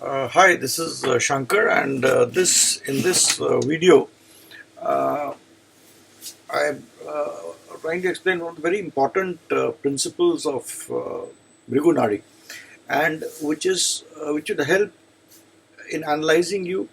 Hi, this is Shankar, and this in this video, uh, I'm trying to explain one of the very important principles of Bhrigu Nadi, and which would help in analyzing you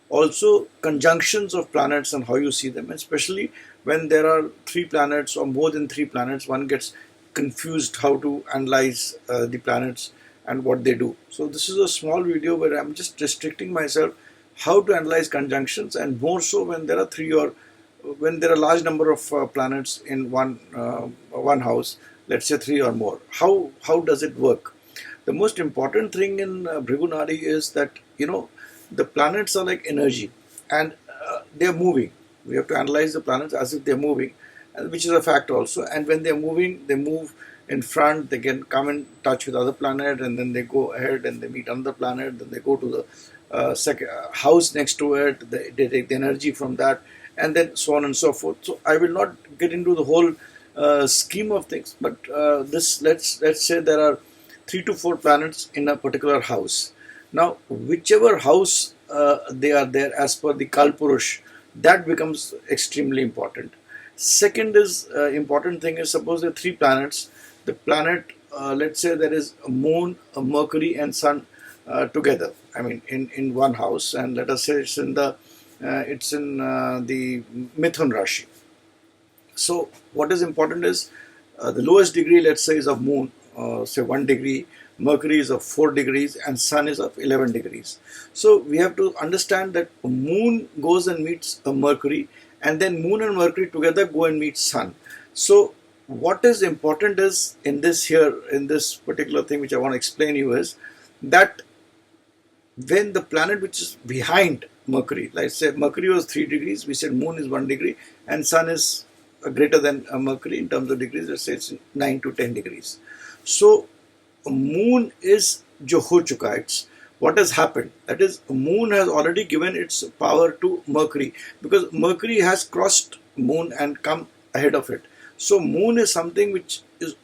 also conjunctions of planets and how you see them, especially when there are three planets or more than three planets. One gets confused how to analyze the planets and what they do. So this is a small video where I'm just restricting myself how to analyze conjunctions, and more so when there are three or when there are a large number of planets in one house, let's say three or more. How does it work? The most important thing in Bhrigu Nadi is that the planets are like energy, and they're moving. We have to analyze the planets as if they're moving, which is a fact also. And when they're moving, they move in front. They can come in touch with other planet, and then they go ahead and they meet another planet. Then they go to the second house next to it. They take the energy from that, and then so on and so forth. So I will not get into the whole scheme of things, but this let's say there are three to four planets in a particular house. Now, whichever house they are there as per the Kalpurush, that becomes extremely important. Second is important thing is, suppose there are three planets. The planet, let's say there is a moon, a Mercury, and Sun together. I mean, in one house, and let us say it's in the Mithun Rashi. So what is important is the lowest degree, let's say, is of moon, say 1 degree, Mercury is of 4 degrees, and Sun is of 11 degrees. So we have to understand that moon goes and meets a Mercury, and then moon and Mercury together go and meet Sun. So what is important is in this particular thing which I want to explain you is that when the planet which is behind Mercury, like say Mercury was 3 degrees, we said moon is 1 degree, and Sun is greater than Mercury in terms of degrees, let's say it's 9 to 10 degrees. So moon is jo ho chuka. It's what has happened. That is, moon has already given its power to Mercury, because Mercury has crossed moon and come ahead of it. So moon is something which is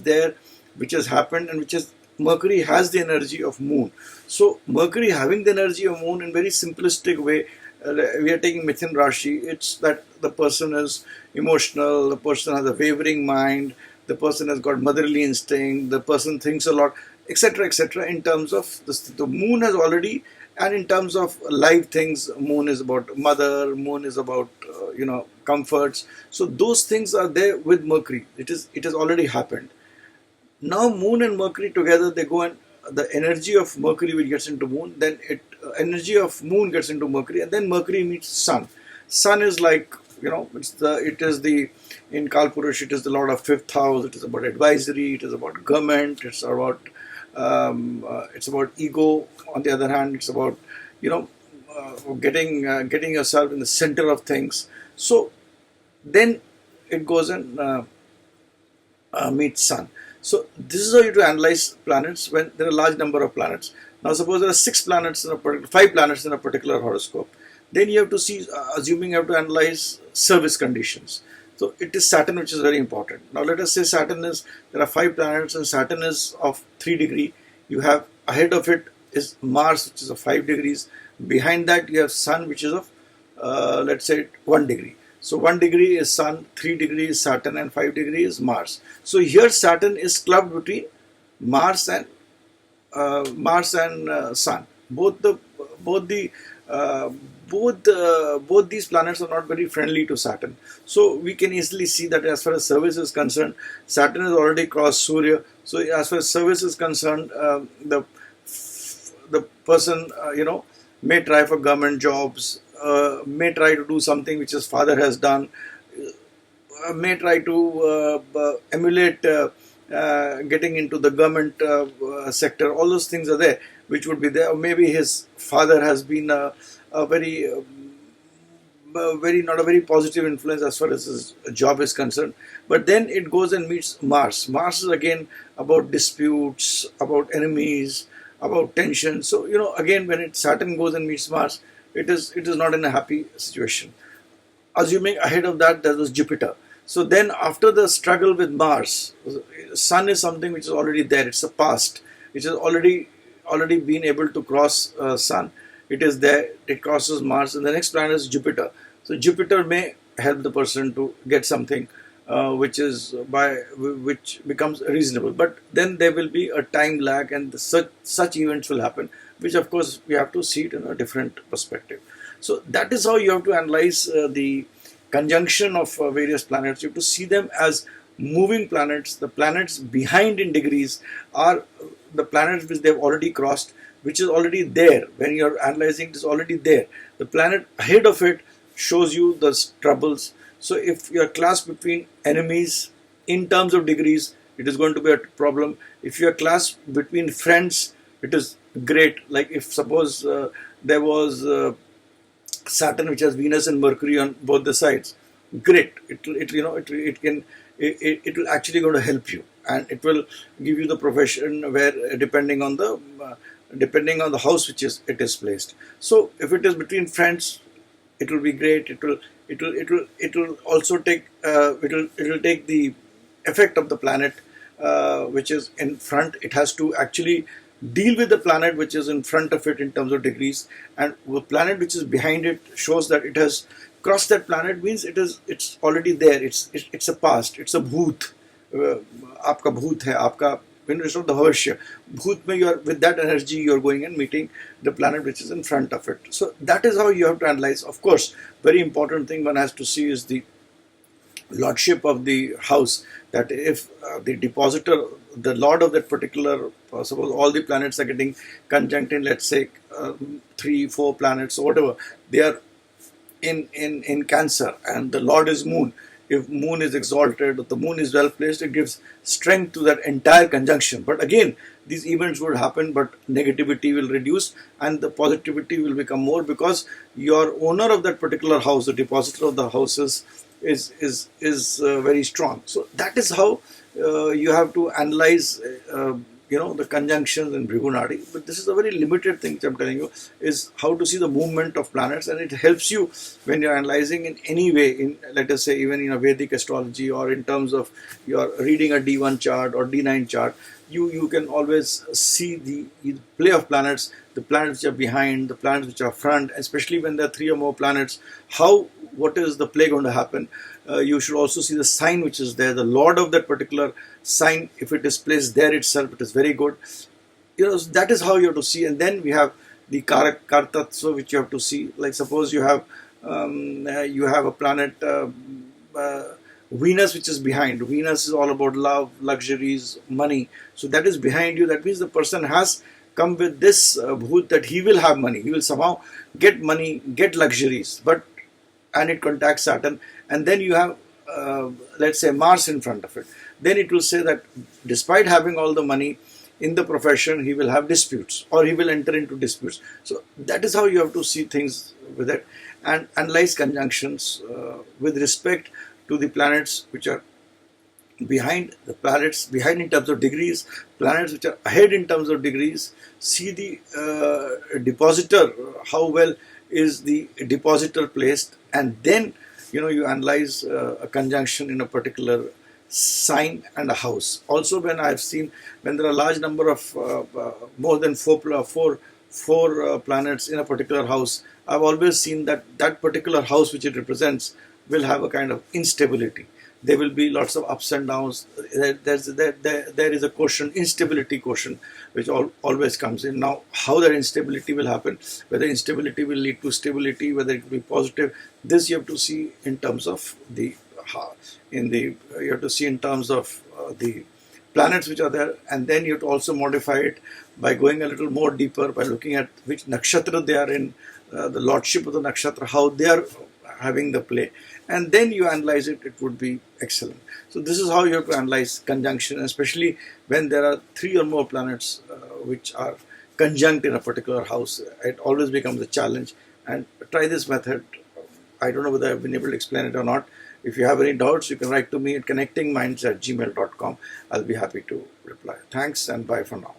there, which has happened, and which is Mercury has the energy of moon. So Mercury having the energy of moon in very simplistic way, we are taking Mithun Rashi. It's that the person is emotional, the person has a wavering mind, the person has got motherly instinct, the person thinks a lot, etc., etc. In terms of this, the moon has already, and in terms of live things, moon is about mother, moon is about comforts. So those things are there with Mercury. It has already happened. Now moon and Mercury together, they go, and the energy of Mercury which gets into moon, then energy of moon gets into Mercury, and then Mercury meets Sun. Sun is like, it is the, in Kalpurush, it is the lord of fifth house. It is about advisory, it is about government, it's about ego. On the other hand, it's about getting yourself in the center of things. So then it goes and meets Sun. So this is how you to analyze planets when there are a large number of planets. Now suppose there are five planets in a particular horoscope. Then you have to see, assuming you have to analyze service conditions. So it is Saturn which is very important. Now let us say there are five planets, and Saturn is of 3 degree. You have ahead of it is Mars, which is of 5 degrees. Behind that you have Sun, which is of let's say 1 degree. So 1 degree is Sun, 3 degrees is Saturn, and 5 degrees is Mars. So here Saturn is clubbed between Mars and Sun. Both these planets are not very friendly to Saturn. So we can easily see that as far as service is concerned, Saturn has already crossed Surya. So as far as service is concerned, the person may try for government jobs, may try to do something which his father has done, may try to emulate getting into the government sector. All those things are there, which would be there. Or maybe his father has been a very not a very positive influence as far as his job is concerned. But then it goes and meets Mars. Mars is again about disputes, about enemies, about tension. So again, when Saturn goes and meets Mars, it is not in a happy situation. Assuming ahead of that there was Jupiter. So then after the struggle with Mars, Sun is something which is already there. It's a past, which is already already been able to cross Sun. It is there, it crosses Mars, and the next planet is Jupiter. So Jupiter may help the person to get something which becomes reasonable, but then there will be a time lag, and such events will happen, which of course we have to see it in a different perspective. So that is how you have to analyze the conjunction of various planets. You have to see them as moving planets. The planets behind in degrees are the planets which they've already crossed, which is already there. When you're analyzing, it is already there. The planet ahead of it shows you the troubles. So if you are classed between enemies in terms of degrees, it is going to be a problem. If you are classed between friends, it is great. Like if suppose there was Saturn, which has Venus and Mercury on both the sides, great. It will actually going to help you, and it will give you the profession where depending on the house which it is placed. So if it is between friends, it will be great. It will also take it will take the effect of the planet which is in front. It has to actually deal with the planet which is in front of it in terms of degrees, and the planet which is behind it shows that it has crossed that planet, means it's already there. It's a past. It's a bhoot. आपका भूत है, आपका it's not the Bhavashya. Bhoot mein you are, with that energy you are going and meeting the planet which is in front of it. So that is how you have to analyze. Of course, very important thing one has to see is the lordship of the house. That if the depositor, the lord of that particular, suppose all the planets are getting conjunct in, let's say 3-4 planets or whatever, they are in Cancer, and the lord is Moon. If Moon is exalted, if the Moon is well placed, it gives strength to that entire conjunction. But again, these events would happen, but negativity will reduce and the positivity will become more, because your owner of that particular house, the depositor of the houses, is very strong. So that is how you have to analyze the conjunctions in Bhrigu. But this is a very limited thing which I'm telling you, is how to see the movement of planets, and it helps you when you're analyzing in any way, in, let us say, even in a Vedic astrology, or in terms of you're reading a D1 chart or D9 chart. You can always see the play of planets, the planets which are behind, the planets which are front, especially when there are 3 or more planets. What is the play going to happen? You should also see the sign which is there, the lord of that particular sign. If it is placed there itself, it is very good. That is how you have to see. And then we have the Kartatsva, which you have to see. Like suppose you have a planet Venus, which is behind. Venus is all about love, luxuries, money. So that is behind you. That means the person has come with this bhoot that he will have money. He will somehow get money, get luxuries. And it contacts Saturn. And then you have, let's say, Mars in front of it. Then it will say that despite having all the money in the profession, he will have disputes, or he will enter into disputes. So that is how you have to see things with it, and analyze conjunctions with respect to the planets which are behind, the planets behind in terms of degrees, planets which are ahead in terms of degrees. See the depositor, how well is the depositor placed, and then you analyze a conjunction in a particular sign and a house. Also, when I've seen, when there are a large number of more than four planets in a particular house, I've always seen that particular house which it represents will have a kind of instability. There will be lots of ups and downs. There is a quotient, instability quotient, which always comes in. Now, how that instability will happen, whether instability will lead to stability, whether it will be positive, this you have to see in terms of the planets which are there, and then you have to also modify it by going a little more deeper, by looking at which nakshatra they are in, the lordship of the nakshatra, how they are having the play, and then you analyze it. It would be excellent. So this is how you have to analyze conjunction, especially when there are 3 or more planets which are conjunct in a particular house. It always becomes a challenge, and try this method. I don't know whether I've been able to explain it or not. If you have any doubts, you can write to me at connectingminds@gmail.com. I'll be happy to reply. Thanks, and bye for now.